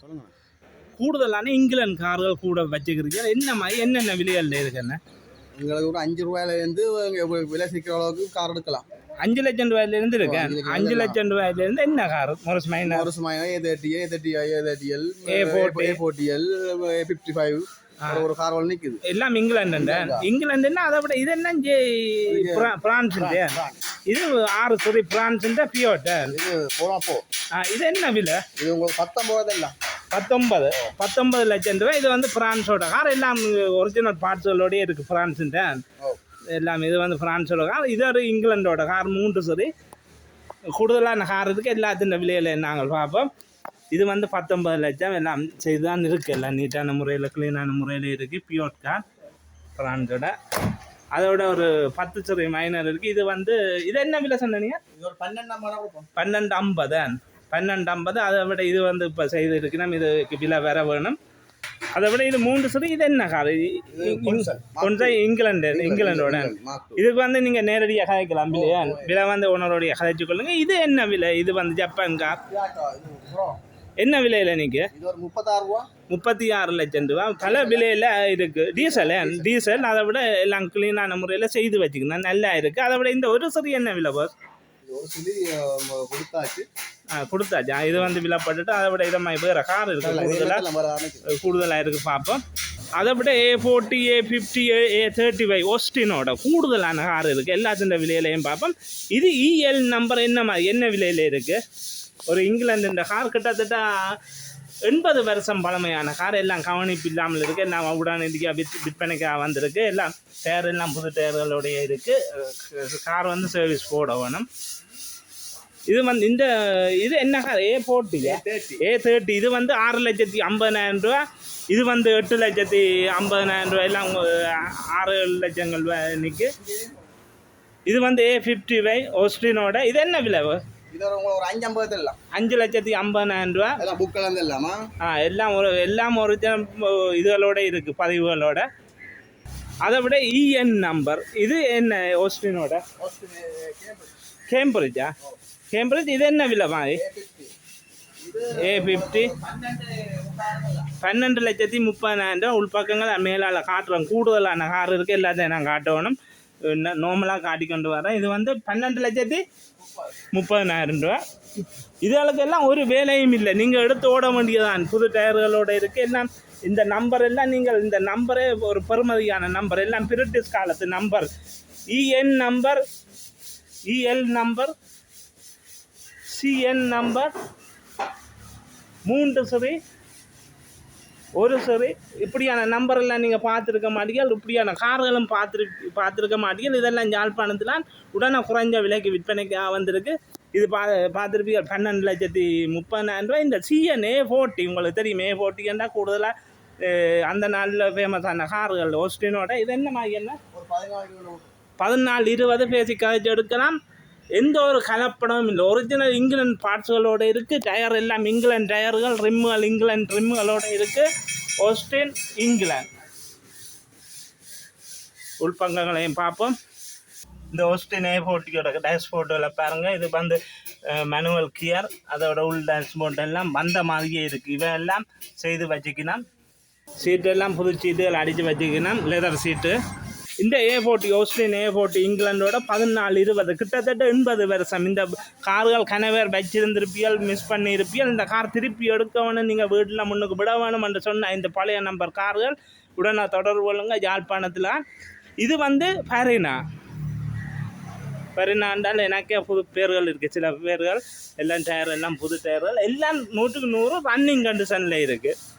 சொல்லுங்க. கூடுதலான இங்கிலாந்து கார்கள் கூட வச்சுக்கிறீங்க. என்ன மாதிரி என்னென்ன விலைகளில் இருக்குண்ணே? எங்களுக்கு ஒரு 5 ரூபாயிலேருந்து விலை சிக்கிற அளவுக்கு கார் எடுக்கலாம். 5 லட்சம் ரூபாயிலேருந்து இருக்கேன். 5 லட்சம் ரூபாயிலேருந்து என்ன car? மொரஸ் minor, A30, A30L, A40L, A55 ஒரு கார் நிற்குது. எல்லாம் இங்கிலாந்துன்னா அதை விட இது என்ன பிரான்ஸ்? இது 6 சரி பிரான்ஸ் பியோட். இது போனாப்போ இது என்ன விலை? இது உங்களுக்கு 19 எல்லாம் 19 லட்சம் ரூபாய். இது வந்து பிரான்ஸோட கார். எல்லாம் ஒரிஜினல் பார்ட்ஸுகளோடய இருக்குது. பிரான்ஸுன்ற எல்லாம் இது வந்து பிரான்ஸோட கார். இது ஒரு இங்கிலாண்டோட கார். 3 சரி கூடுதலான கார் இருக்குது. எல்லாத்தின் விலையில் நாங்கள் பார்ப்போம். இது வந்து 19 லட்சம். எல்லாம் செய்து தான் இருக்குது. எல்லாம் நீட்டான முறையில் க்ளீனான முறையில் இருக்குது. பியோட் கார் பிரான்ஸோட. அதோட ஒரு 10 சரி மைனர் இருக்குது. இது வந்து இது என்ன விலை சொன்னீங்க? இது ஒரு 1250. 1250. அதை விட இது வந்து இப்போ செய்து இருக்கணும். இதுக்கு விலை வேற வேணும். அதை விட இது 3 சரி. இது என்ன கார்? கொஞ்சம் இங்கிலாண்டோட. இதுக்கு வந்து நீங்கள் நேரடியாக கதைக்கலாம் இல்லையா? விலை வந்து உணரோடைய கதைச்சு கொள்ளுங்க. இது என்ன விலை? இது வந்து ஜப்பான் கார். என்ன விலையில் நீங்கள்? 36 லட்சம் ரூபா. பல விலையில் இருக்குது. டீசல் அதை விட எல்லாம் க்ளீனான முறையில் செய்து வச்சுக்கணும். நல்லா இருக்குது. அதை விட இந்த ஒரு சரி என்ன விலை பாஸ்? கொடுத்தாச்சு. இது வந்து விலைப்பட்டுட்டு அதை விட இதை வேறு கார் இருக்குது. கூடுதலாக இருக்குது பார்ப்போம். அதை விட A40, A50, A35 ஒஸ்டினோட கூடுதலான கார் இருக்குது. எல்லாத்தின் விலையிலையும் பார்ப்போம். இது EL நம்பர் என்ன விலையில் இருக்குது? ஒரு இங்கிலாந்து கார் கிட்டத்தட்ட 80 வருஷம் பழமையான கார். எல்லாம் கவனிப்பு இல்லாமல் இருக்குது. எல்லாம் உடனடியாக விற்பனைக்காக வந்திருக்கு. எல்லாம் டயர் எல்லாம் புது டயர்களோடைய இருக்குது. கார் வந்து சர்வீஸ் போட வேணும். இது வந்து இது என்ன கார்? A30. இது வந்து 6,50,000 ரூபா. இது வந்து 8,50,000 ரூபா. எல்லாம் 6 லட்சங்கள் நிற்கு. இது வந்து A55 ஓஸ்டினோட. இது என்ன விலை? இது ஒரு 5,50,000 ரூபா. எல்லாம் ஒரிஜினல் இதுகளோட இருக்குது, பதிவுகளோட. அதை விட EN நம்பர். இது என்ன ஓஸ்டினோட? கேம்பிரிட்ஜா? கேம்பிரிட்ஜ். இது என்ன விலை மாதிரி? A50 12,30,000 உள்பக்கங்கள் மேலால் காட்டுறோம். கூடுதலான கார் இருக்குது. எல்லாத்தையும் நான் காட்டணும். நார்மலாக காட்டிக்கொண்டு வரேன். இது வந்து 12,30,000 ரூபா. இதுகளுக்கு எல்லாம் ஒரு வேலையும் இல்லை. நீங்கள் எடுத்து ஓட வேண்டியதான். புது டயர்களோடு இருக்குது. எல்லாம் இந்த நம்பர் எல்லாம் நீங்கள் இந்த நம்பரே ஒரு பெருமதியான நம்பர். எல்லாம் பிரிட்டிஷ் காலத்து number. EN number, EL number, CN number, 3 சரி 1 சரி. இப்படியான நம்பர் எல்லாம் நீங்கள் பார்த்துருக்க மாட்டீர்கள். இப்படியான கார்களும் பார்த்துருக்க மாட்டீர்கள். இதெல்லாம் யாழ்ப்பாணத்தில் உடனே குறைஞ்ச விலைக்கு விற்பனைக்காக வந்திருக்கு. இது பார்த்துருப்பீங்க 12,30,000 ரூபா. இந்த CN A40 உங்களுக்கு தெரியும். A40 என்றால் கூடுதலாக அந்த நாளில் ஃபேமஸான கார்கள் ஓஸ்டினோட. இது என்ன மாதிரி? என்ன 14-20 பேசி கதைச்சு எடுக்கலாம். எந்த ஒரு கலப்படமும் இல்லை. ஒரிஜினல் இங்கிலாந்து பார்ட்ஸுகளோடு இருக்குது. டயர் எல்லாம் இங்கிலாந்து டயர்கள். ரிம்முகள் இங்கிலாந்து ரிம்முகளோடு இருக்குது. ஓஸ்டின் இங்கிலாந்து. உள்பங்கங்களையும் பார்ப்போம். இந்த ஓஸ்டின் A40யோட டேஷ்போர்ட்டில் பாருங்கள். இது வந்து மேனுவல் கியர். அதோட உள் டேஷ்போர்ட் எல்லாம் வந்த மாதிரியே இருக்குது. இவையெல்லாம் செய்து வச்சுக்கணும். சீட்டெல்லாம் புது சீட்டுகள் அடித்து வச்சுக்கணும். லெதர் சீட்டு. இந்த A40 ஓஸ்டின் A40 இங்கிலாண்டோட 14-20 கிட்டத்தட்ட 80 வருஷம். இந்த கார்கள் கனவேர் வச்சிருந்திருப்பியல், மிஸ் பண்ணியிருப்பியல். இந்த கார் திருப்பி எடுக்க வேணும், நீங்கள் வீட்டில் முன்னுக்கு விட வேணும் என்று சொன்ன இந்த பழைய நம்பர் கார்கள் உடனே தொடர்பு கொள்ளுங்க. யாழ்ப்பாணத்தில். இது வந்து பரினாண்டால் எனக்கே புது பேர்கள் இருக்குது. சில பேர்கள் எல்லாம் டயர் எல்லாம் புது டயர்கள். எல்லாம் 100க்கு 100 ரன்னிங் கண்டிஷனில் இருக்குது.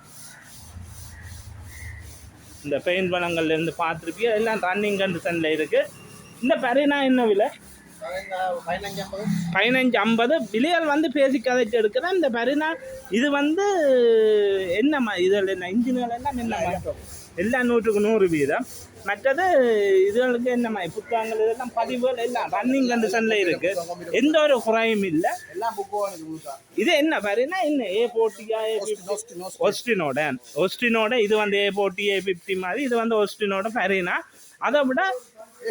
இந்த பெயிண்ட் பழங்கள்லேருந்து பார்த்துருப்பியோ எல்லாம் ரன்னிங் கண்டிஷனில் இருக்குது. இந்த பரினா என்ன விலை? 1550. விலைகள் வந்து பேசி கதைச்சு எடுக்கிறேன். இந்த பரினா இது வந்து என்னம்மா? இதில் என்ன இன்ஜின்கள் எல்லாம் என்னம்மா? எல்லாம் 100க்கு 100 வீதம். மற்றது இதுகளுக்கு என்னம்மா புத்தகங்கள் இதெல்லாம் பதிவுகள் எல்லாம் ரன்னிங் கண்டிஷனில் இருக்குது. எந்த ஒரு குறையும் இல்லை. இது என்ன பரினா? என்ன A40 ஓஸ்டினோட. இது வந்து A40 A50 மாதிரி. இது வந்து ஓஸ்டினோட பரினா. அதை விட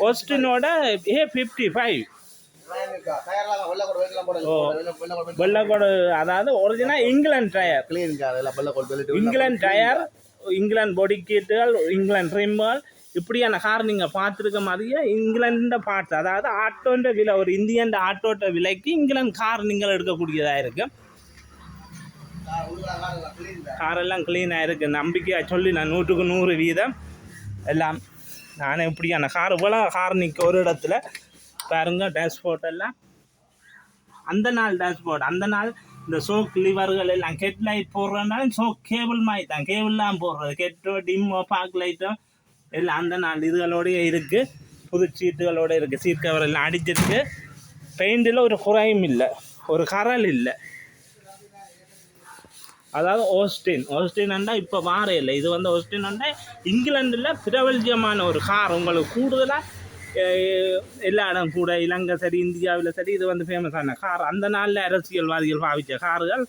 ஓஸ்டினோட A55 வெள்ளக்கோடு அதாவது original England tyre. England tyre, England பொடி கீட்டுகள், இங்கிலாந்து ரிம்மல், இப்படியான கார் நீங்கள் பார்த்துருக்க மாதிரியே இங்கிலாண்ட பார்ட்ஸ், அதாவது ஆட்டோன்ற விலை, ஒரு இந்தியன் ஆட்டோட்ட விலைக்கு இங்கிலாந்து கார் நீங்கள் எடுக்கக்கூடியதாக இருக்குது. காரெல்லாம் க்ளீனாக இருக்குது, நம்பிக்கையாக சொல்லி நான் 100க்கு 100% எல்லாம். நானே இப்படியான கார் இவ்வளோ கார் நிற்க ஒரு இடத்துல பாருங்க. டேஷ்போர்ட் எல்லாம் அந்த நாள் டேஷ்போர்ட், அந்த நாள் இந்த சோக் லிவர்கள் எல்லாம் ஹெட் லைட் போடுறதுனால சோக் கேபிள் மாதிரி தான், கேபிள்லாம் போடுறது, ஹெட்டோ டிம்மோ பார்க் லைட்டோ எல்லாம் அந்த நாள் இதுகளோடய இருக்குது. புது சீட்டுகளோடு இருக்குது, சீட் கவர் எல்லாம் அடிச்சிருக்கு. பெயிண்டில் ஒரு குறையும் இல்லை, ஒரு கரல் இல்லை. அதாவது ஓஸ்டின்ண்டா இப்போ வார இல்லை, இது வந்து ஓஸ்டின்ண்டா இங்கிலாண்டில் பிரபல்யமான ஒரு கார். உங்களுக்கு கூடுதலாக எல்லா இடம் கூட இலங்கை சரி இந்தியாவில் சரி இது வந்து ஃபேமஸான கார். அந்த நாளில் அரசியல்வாதிகள் பாவித்த கார்கள்,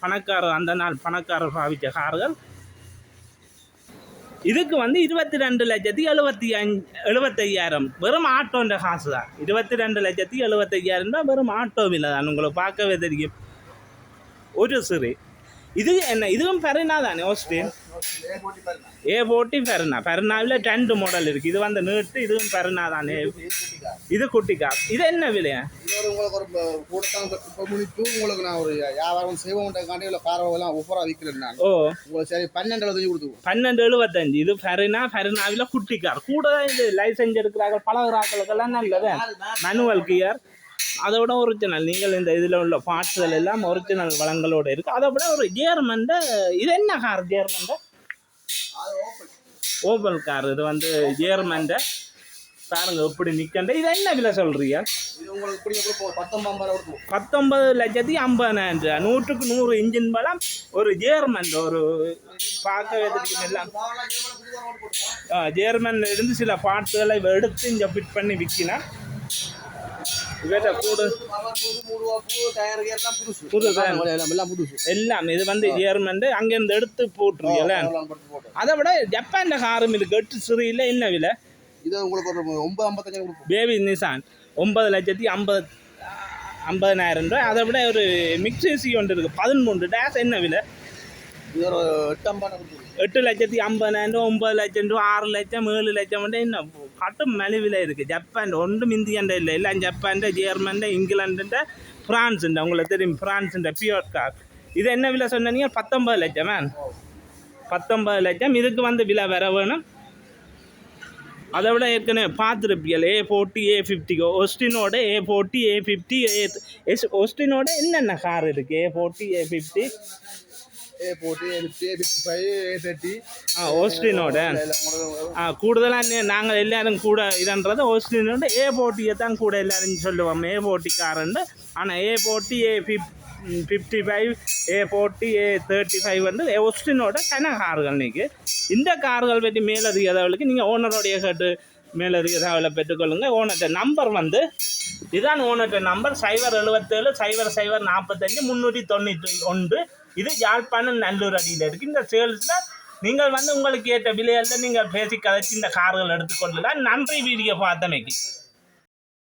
பணக்காரர், அந்த நாள் பணக்காரர் பாவித்த கார்கள். இதுக்கு வந்து 22,75,000 வெறும் ஆட்டோன்ற காசு தான். 22,75,000 தான் வெறும் ஆட்டோவில் தான், உங்களுக்கு பார்க்கவே தெரியும். ஒரு சிறு இது என்ன, இதுவும் பெருனா தானே ஓஸ்டின் A40 பெருனாவில் 2 மாடல் இருக்குது. இது வந்து நீட்டு, இதுவும் பெருனா தானே. இது குட்டி கார். இது என்ன விலையா? உங்களுக்கு ஒரு உங்களுக்கு நான் ஒரு வியாபாரம் செய்வோம்ன்றதுக்காண்டி காரெல்லாம் ஒவ்வொரு விற்கிறேன். ஓ உங்களுக்கு சரி 12,75 கொடுத்துருவோம். 12,75. இது பெருனாவில் குட்டி கார். கூட இது லைசன்ஸ் எடுக்கிறாங்க பழகிறாக்களுக்கெல்லாம் நல்லது. மேனுவல் கியர், அதை விட ஒரிஜினல். நீங்கள் இந்த இதில் உள்ள பார்ட்ஸ்கள் எல்லாம் ஒரிஜினல் வளங்களோடு இருக்குது. அதை விட ஒரு ஜேர்மன்ட, இது என்ன கார் ஜேர்மன்ட? Opal car. இது வந்து ஜேர்மன்ட பாருங்க எப்படி நிற்கண்ட. இது என்ன விலை சொல்கிறீங்க? 19,50,000. 100க்கு 100 இன்ஜின் பலம், ஒரு ஜேர்மன், ஒரு பார்க்கவே தெரியும் எல்லாம். ஜேர்மன்ல இருந்து சில பார்ட்ஸ்களை எடுத்து இங்கே ஃபிட் பண்ணி விற்கினா எல்லாம். இது வந்து ஜேர்மன் அங்கேருந்து எடுத்து போட்டுருக்கீங்களா? அதை விட ஜப்பான் காரும் இருக்கு. 8 சிறியில் என்ன விலை? இது உங்களுக்கு ஒரு 9,55 பேபி நிசான் 9,50,000 ரூபாய். அதை விட ஒரு மிக்ஸி ஒன்று இருக்குது 13 டேஷ், என்ன விலை? இது ஒரு 8,50,000, 9,00,000 ரூபா, 6 லட்சம், 7 லட்சம் இன்னும் கட்டும் மலிவில் இருக்குது. ஜப்பான் ஒன்றும் இந்தியன்ட இல்லை, எல்லாம் ஜப்பான்ட, ஜெர்மன்ட, இங்கிலாண்டுண்ட, ஃப்ரான்ஸுண்ட. உங்களுக்கு தெரியும் ஃப்ரான்ஸுண்ட பியூர் கார். இது என்ன விலை சொன்னீங்க? 19 லட்சம். 19 லட்சம். இதுக்கு வந்து விலை வர வேணும். அதை விட ஏற்கனவே பார்த்துருப்பீங்க A40, A50. ஓஸ்டினோட A40, A50, ஓஸ்டினோட என்னென்ன கார் இருக்குது? A40, A50, A55, A30. ஓஸ்டினோட கூடுதலாக நாங்கள் எல்லோரும் கூட இதன்றது ஓஸ்டினோட A40 தான் கூட எல்லோரும் சொல்லுவோம். A40 காருண்டு. ஆனால் A40, A55, A40, A35 வந்து ஓஸ்டினோட கன கார்கள் நிற்கு. இந்த கார்கள் பற்றி மேலதிக தகவலுக்கு நீங்கள் ஓனருடைய கேட்டு மேலதிக தகவலை பெற்றுக்கொள்ளுங்கள். ஓனர்கிட்ட நம்பர் வந்து இதுதான். ஓனர்கிட்ட நம்பர் 077 00 45 391. இது யாழ்ப்பாணம் நல்லூர் அடியில் இருக்குது. இந்த சேல்ஸில் நீங்கள் வந்து உங்களுக்கு ஏற்ற விலையில் நீங்கள் பேசி கதைச்சி இந்த கார்கள் எடுத்துக்கொள்ளலாம். நன்றி வீடியோ பார்த்தமைக்கு.